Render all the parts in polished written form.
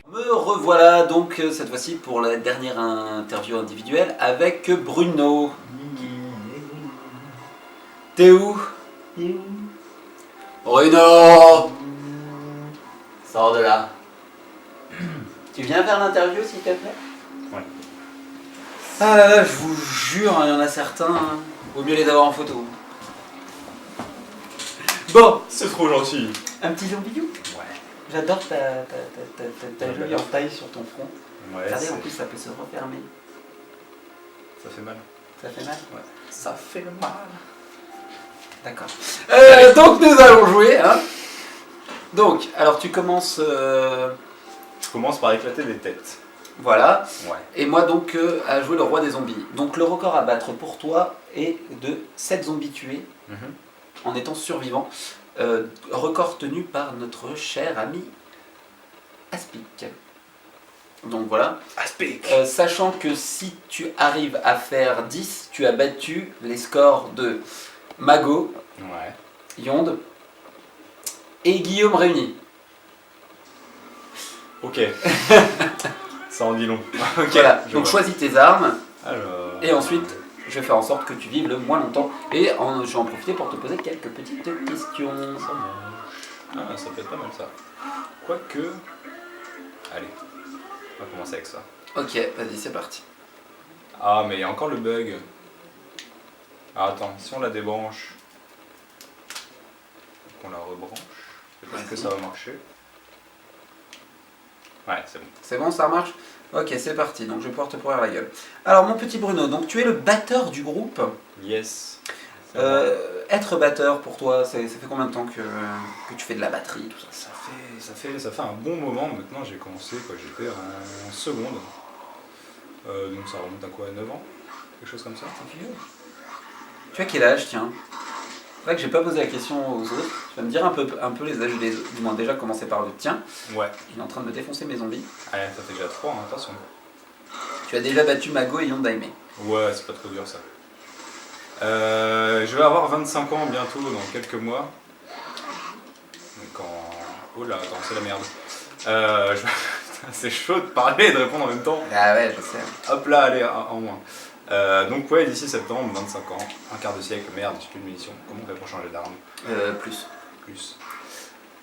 Me revoilà donc cette fois-ci pour la dernière interview individuelle avec Bruno. T'es où? Bruno! Sors de là. Tu viens faire l'interview s'il te plaît? Ouais. Ah là là, je vous jure, il y en a certains, vaut mieux les avoir en photo. Bon, C'est trop gentil. un petit zombie. Ouais. J'adore ta jolie entaille sur ton front. Ouais, Regardez, en plus ça peut se refermer. ça fait mal. Ça fait mal? Ouais. Ça fait mal. D'accord. Donc nous allons jouer, hein. Donc, alors tu commences... Je commence par éclater des têtes. Voilà. Ouais. Et moi donc à jouer le roi des zombies. Donc le record à battre pour toi est de 7 zombies tués en étant survivant. Record tenu par notre cher ami Aspic. Donc voilà. Aspic. Sachant que si tu arrives à faire 10, tu as battu les scores de Mago, Ouais. Yonde et Guillaume réunis. Ok. Ça en dit long. Ok. Voilà. je Donc vois. choisis tes armes. Alors. Et ensuite, je vais faire en sorte que tu vives le moins longtemps. Et je vais en profiter pour te poser quelques petites questions. Ça marche. Ah, ça peut être pas mal ça. Quoique. Allez. On va commencer avec ça. Ok, vas-y, c'est parti. Ah, mais il y a encore le bug. Ah, attends, si on la débranche. Qu'on la rebranche. Peut-être que ça va marcher. Ouais, c'est bon. C'est bon, ça marche? Ok, c'est parti. Donc je vais pouvoir te pourrir la gueule. Alors, mon petit Bruno, donc tu es le batteur du groupe. Yes. Être batteur pour toi, ça fait combien de temps que tu fais de la batterie, tout ça? Ça fait un bon moment maintenant. J'ai commencé quand j'étais en seconde. Donc ça remonte à quoi, 9 ans? Quelque chose comme ça. Tu as quel âge, tiens? C'est vrai que j'ai pas posé la question aux autres. Tu vas me dire un peu les âges des autres. Du moins, déjà commencer par le tien. Ouais. Il est en train de me défoncer mes zombies. Allez, ça fait déjà 3, hein, attention. Tu as déjà battu Mago et Yondaime. Ouais, c'est pas trop dur ça. Je vais avoir 25 ans bientôt, dans quelques mois. Donc en... Oh là, attends, c'est la merde. C'est chaud de parler et de répondre en même temps. Ah ouais, je sais. Hop là, allez, en moins. Donc ouais, d'ici septembre, 25 ans, un quart de siècle, merde, j'ai plus de munitions. Comment on fait pour changer d'arme? Plus.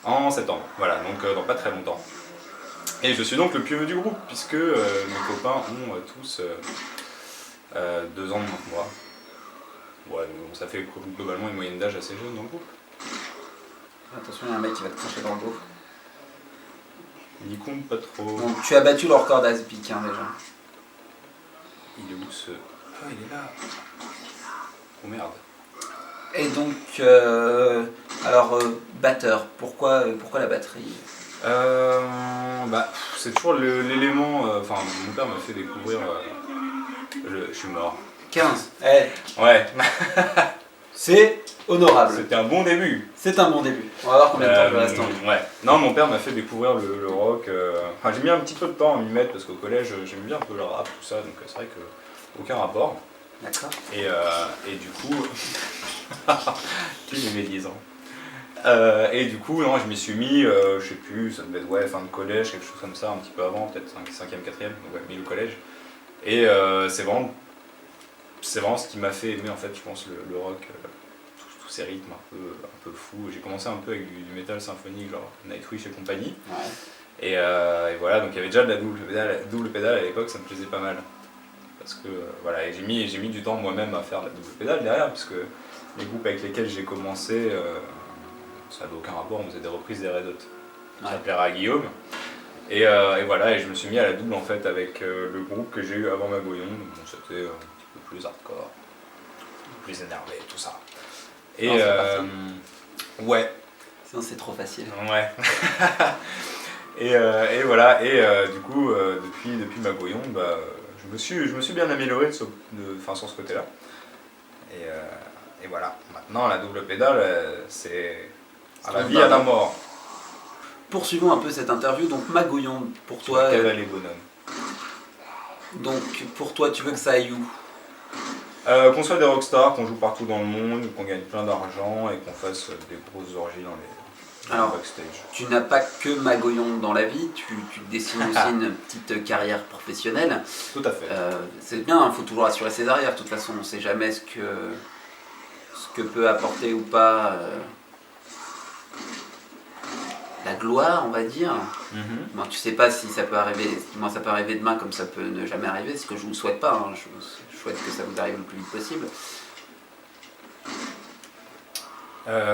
En septembre, voilà, donc dans pas très longtemps. Et je suis donc le plus vieux du groupe, puisque mes copains ont tous 2 ans de moins que moi. Ouais, donc ça fait globalement une moyenne d'âge assez jeune dans le groupe. Attention, il y a un mec qui va te cracher dans le dos. Il n'y compte pas trop. Donc tu as battu le record d'Aspic hein, déjà. Il est où ce... Ah, il est là. Oh merde. Et donc, batteur, pourquoi la batterie? Bah, c'est toujours l'élément... Enfin, mon père m'a fait découvrir... Je suis mort. 15. Ouais. C'est honorable. C'était un bon début. C'est un bon début. On va voir combien de temps je reste en vie. Ouais. Non, mon père m'a fait découvrir le rock. Enfin, j'ai mis un petit peu de temps à m'y mettre parce qu'au collège, j'aimais bien un peu le rap, tout ça, donc c'est vrai que aucun rapport. D'accord. Et du coup, j'ai mes 10 ans. Et du coup, non, je m'y suis mis, je sais plus, ça devait être fin de collège, quelque chose comme ça, un petit peu avant, peut-être 5e, 4e, donc ouais, milieu collège. Et c'est vraiment ce qui m'a fait aimer en fait, je pense, le rock. Tous ces rythmes un peu fous. J'ai commencé un peu avec du métal symphonique, genre Nightwish et compagnie. Ouais. Et voilà, donc il y avait déjà de la double pédale à l'époque, ça me plaisait pas mal. Parce que voilà, et j'ai mis du temps moi-même à faire la double pédale derrière, parce que les groupes avec lesquels j'ai commencé, ça n'avait aucun rapport, on faisait des reprises des Red Hot. Ça plaira à Guillaume. Et voilà, et je me suis mis à la double en fait avec le groupe que j'ai eu avant Magoyon. Donc c'était un petit peu plus hardcore, plus énervé, tout ça. Et ouais. Sinon c'est trop facile. Ouais. et voilà, et du coup, depuis Magoyon, bah, je me suis bien amélioré sur ce côté-là. Et voilà, maintenant la double pédale, c'est à la vie, à la mort. Poursuivons un peu cette interview. Donc Magoyon, pour toi... les bonhommes. Donc pour toi, tu veux que ça aille où? Qu'on soit des rockstars, qu'on joue partout dans le monde, qu'on gagne plein d'argent et qu'on fasse des grosses orgies Alors, backstage. Tu n'as pas que Magoyon dans la vie, tu te dessines aussi une petite carrière professionnelle. Tout à fait. C'est bien, il faut toujours assurer ses arrières, de toute façon, on ne sait jamais ce que peut apporter ou pas la gloire, on va dire. Bon, tu sais pas si ça peut arriver, moi ça peut arriver demain comme ça peut ne jamais arriver, ce que je ne vous souhaite pas, hein. Je souhaite que ça vous arrive le plus vite possible.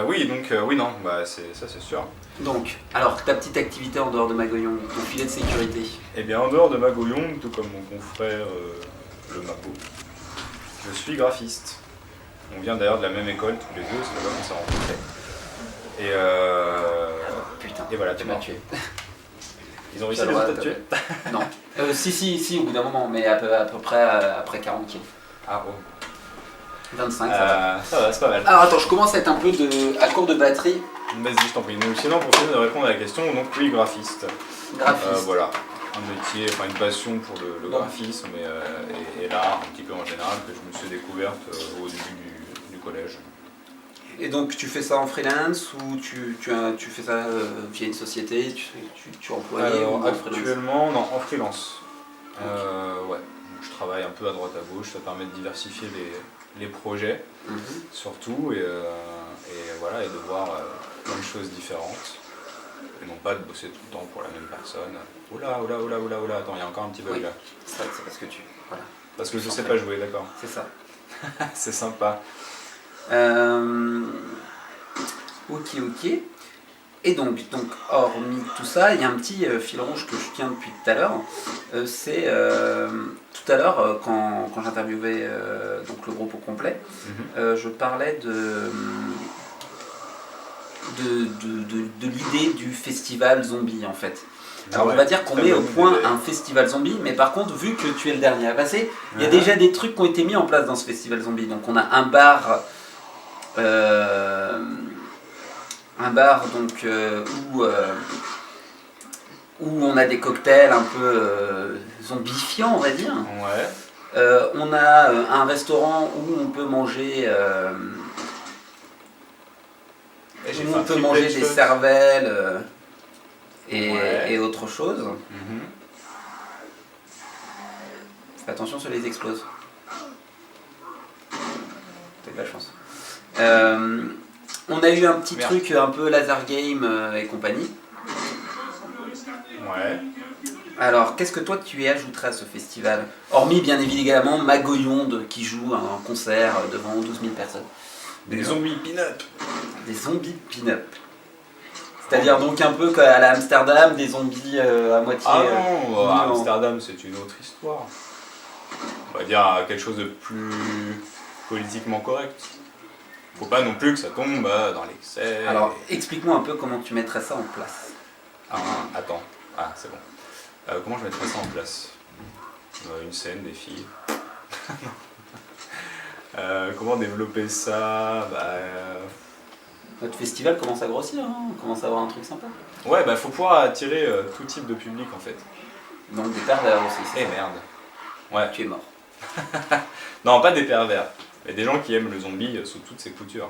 Oui, donc oui, non, bah, ça c'est sûr. Donc, alors ta petite activité en dehors de Magoyon, ton filet de sécurité. Eh bien, en dehors de Magoyon, tout comme mon confrère le Mago, je suis graphiste. On vient d'ailleurs de la même école tous les deux, c'est là qu'on s'est rencontrés. Putain, et voilà, tu m'as tué. Ils ont réussi à les tuer. Non. Si, au bout d'un moment, mais à peu près après 40 kills. Ah bon. 25, ça va. Ça va, c'est pas mal. Alors attends, je commence à être un peu à court de batterie. Vas-y, je t'en prie. Donc, sinon, pour finir de répondre à la question, donc oui, graphiste. Graphiste. Voilà. Un métier, enfin une passion pour le graphisme et l'art un petit peu en général que je me suis découverte au début du collège. Et donc tu fais ça en freelance ou tu fais ça via une société, tu emploies Alors, ou actuellement, non, en freelance. Ouais. Donc, je travaille un peu à droite à gauche, ça permet de diversifier les projets, surtout, et voilà, et de voir plein de choses différentes. Et non pas de bosser tout le temps pour la même personne. Oula, attends, il y a encore un petit bug oui. là. Ça, c'est parce que Voilà. Parce que je sais pas jouer, d'accord. C'est ça. C'est sympa. Ok. Et donc, hormis tout ça, il y a un petit fil rouge que je tiens depuis tout à l'heure. C'est tout à l'heure, quand j'interviewais donc le groupe au complet, je parlais de l'idée du festival zombie en fait. Alors on va dire qu'on met au point un festival zombie, mais par contre, vu que tu es le dernier à passer, il y a déjà des trucs qui ont été mis en place dans ce festival zombie. Donc on a un bar donc, où on a des cocktails un peu zombifiants, on va dire. Ouais. On a un restaurant où on peut manger des cervelles et autre chose. Fais attention sur les exploses. T'as de la chance. On a eu un petit truc un peu laser game et compagnie. Ouais. Alors, qu'est-ce que toi tu y ajouterais à ce festival? Hormis bien évidemment Magoyon qui joue un concert devant 12 000 personnes. Des zombies pin-up. Des zombies pin-up. C'est-à-dire donc un peu à la Amsterdam, des zombies à moitié... Ah non, Amsterdam c'est une autre histoire. On va dire quelque chose de plus politiquement correct. Faut pas non plus que ça tombe dans l'excès. Alors, explique-moi un peu comment tu mettrais ça en place. Attends. Ah, c'est bon. Comment je mettrais ça en place? Une scène, des filles. Comment développer ça? Notre festival commence à grossir, hein, on commence à avoir un truc sympa. Ouais, faut pouvoir attirer tout type de public en fait. Donc des pervers aussi. Eh merde. Ouais. Tu es mort. Non, pas des pervers, mais des gens qui aiment le zombie sous toutes ses coutures.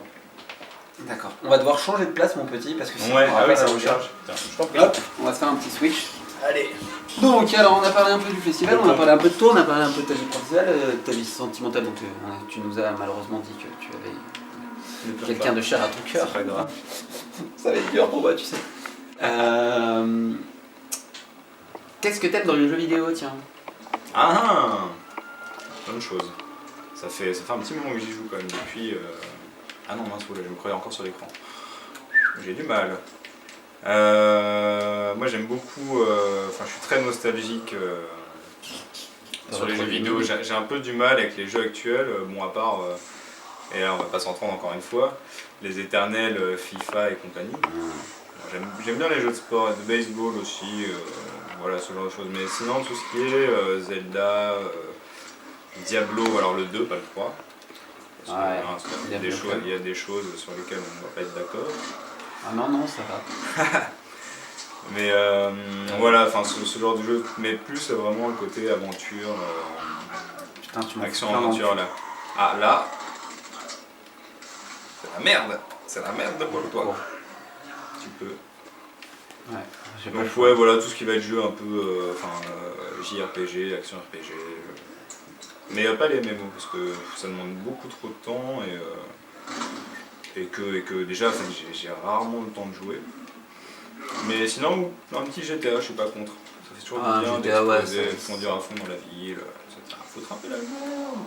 D'accord. On va devoir changer de place, mon petit, parce que sinon ouais, on aura pas ça la recharge. Tiens, je t'en prie. Hop, on va se faire un petit switch. Allez. Donc, alors, on a parlé un peu du festival, on a parlé un peu de toi, on a parlé un peu de ta vie professionnelle, ta vie sentimentale. Donc, tu nous as malheureusement dit que tu avais quelqu'un de cher à ton cœur. C'est pas grave. Ça va être dur pour moi, tu sais. Qu'est-ce que t'aimes dans les jeux vidéo, tiens? Plein de choses. Ça fait un petit moment que j'y joue quand même depuis... Ah non, mince, je me croyais encore sur l'écran. J'ai du mal. Moi j'aime beaucoup... je suis très nostalgique sur les jeux vidéo. J'ai un peu du mal avec les jeux actuels, bon à part... et là on va pas s'entendre encore une fois, les éternels FIFA et compagnie. J'aime bien les jeux de sport et de baseball aussi, voilà ce genre de choses. Mais sinon tout ce qui est Zelda, Diablo, alors le 2, pas le 3. Parce que, il y a des choses sur lesquelles on ne va pas être d'accord. Ah non, ça va. Mais voilà, ce genre de jeu, mais plus vraiment le côté aventure, putain, action-aventure là. Ah là, c'est la merde pour toi. Tu peu. Ouais, j'ai pas Donc le choix. ouais, voilà, tout ce qui va être jeu un peu, JRPG, action RPG. Mais pas les MMO, parce que ça demande beaucoup trop de temps et que déjà, j'ai rarement le temps de jouer. Mais sinon, un petit GTA, je suis pas contre. Ça fait toujours du bien GTA, ouais, d'exploser, de conduire à fond dans la ville, etc. Faut tremper la merde.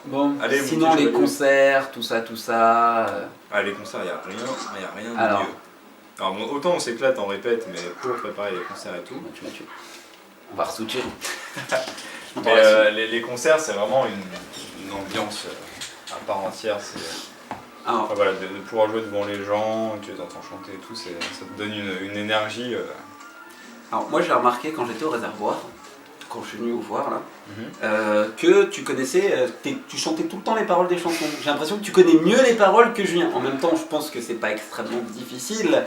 Bon, Allez, mon sinon petit les chevalier. concerts, tout ça. Ah, les concerts, il n'y a rien de Alors. mieux. Alors bon, autant on s'éclate, on répète, mais pour préparer les concerts et tout. Tu m'as tué. On va re-switcher. Mais les concerts, c'est vraiment une ambiance à part entière. Alors, Enfin, voilà, de pouvoir jouer devant les gens, tu les entends chanter et tout, ça te donne une énergie. alors, moi j'ai remarqué quand j'étais au réservoir, quand je suis venu vous voir là, que tu connaissais, tu chantais tout le temps les paroles des chansons. J'ai l'impression que tu connais mieux les paroles que Julien. En même temps, je pense que c'est pas extrêmement difficile.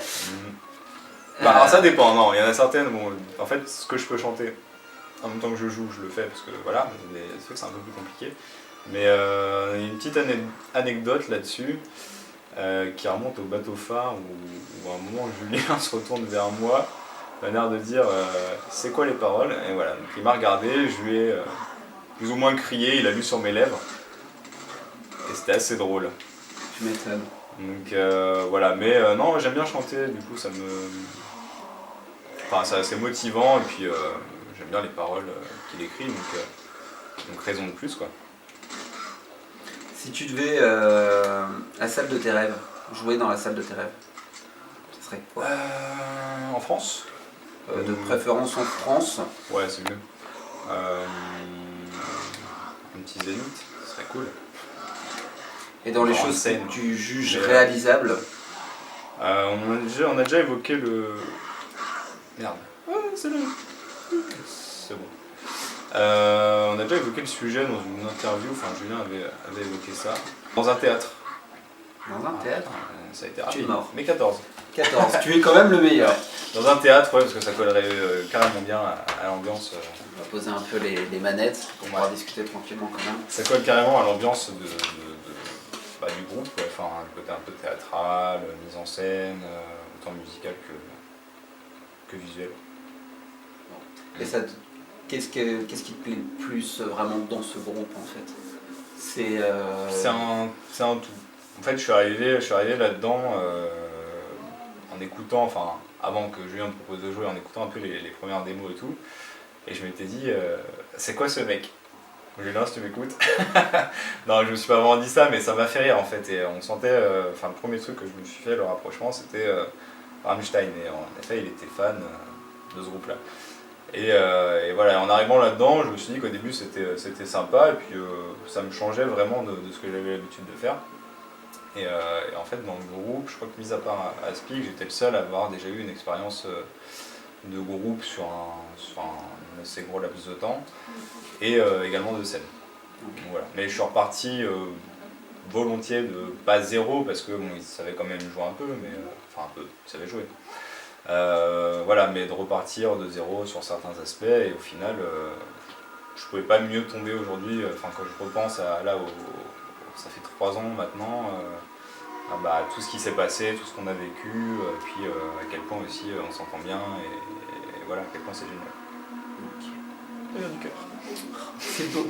Bah, alors ça dépend, non, il y en a certaines, bon, en fait, ce que je peux chanter en même temps que je joue, je le fais parce que voilà, mais c'est vrai que c'est un peu plus compliqué. Mais il y a une petite anecdote là-dessus qui remonte au bateau phare où à un moment Julien se retourne vers moi, d'un air de dire c'est quoi les paroles, et voilà, donc il m'a regardé, je lui ai plus ou moins crié, il a lu sur mes lèvres, et c'était assez drôle. Tu m'étonnes. Donc voilà, mais non, j'aime bien chanter, du coup ça me. Enfin, c'est assez motivant, et puis j'aime bien les paroles qu'il écrit, donc raison de plus quoi. Si tu devais, la salle de tes rêves, jouer dans la salle de tes rêves, ce serait quoi En France De préférence en France. Ouais, c'est mieux. Un petit zénith, ce serait cool. Et dans les En choses scène. que tu juges réalisables. On a déjà évoqué le. Merde. C'est bon. C'est bon. On a déjà évoqué le sujet dans une interview, enfin Julien avait évoqué ça. Dans un théâtre. Dans un théâtre. Ça a été Tu rapide. es mort. Mais 14. 14. Tu es quand même le meilleur. Dans un théâtre, ouais, parce que ça collerait carrément bien à l'ambiance. On va poser un peu les manettes pour pouvoir discuter tranquillement quand même. Ça colle carrément à l'ambiance du groupe, ouais. Enfin, le côté un peu théâtral, mise en scène, autant musical que visuel. Et ça, qu'est-ce qui te plaît le plus vraiment dans ce groupe en fait C'est un tout. En fait, je suis arrivé là-dedans en écoutant, enfin, avant que Julien me propose de jouer, en écoutant un peu les premières démos et tout. Et je m'étais dit, c'est quoi ce mec ? Julien, si tu m'écoutes. Non, je me suis pas vraiment dit ça, mais ça m'a fait rire en fait. Et on sentait, le premier truc que je me suis fait, le rapprochement, c'était Rammstein. Et en effet, il était fan de ce groupe-là. Et voilà, en arrivant là-dedans, je me suis dit qu'au début c'était sympa, et puis ça me changeait vraiment de ce que j'avais l'habitude de faire. Et en fait, dans le groupe, je crois que mis à part Aspic, j'étais le seul à avoir déjà eu une expérience de groupe sur un assez gros laps de temps, et également de scène. Donc, voilà. Mais je suis reparti volontiers de pas zéro, parce que bon, ils savaient quand même jouer un peu, mais enfin un peu, ils savaient jouer. Voilà, mais de repartir de zéro sur certains aspects, et au final, je pouvais pas mieux tomber aujourd'hui. Enfin, quand je repense à là, ça fait 3 ans maintenant, tout ce qui s'est passé, tout ce qu'on a vécu, puis à quel point aussi on s'entend bien, et voilà, à quel point c'est génial. Ok. Ça vient du cœur. C'est beau.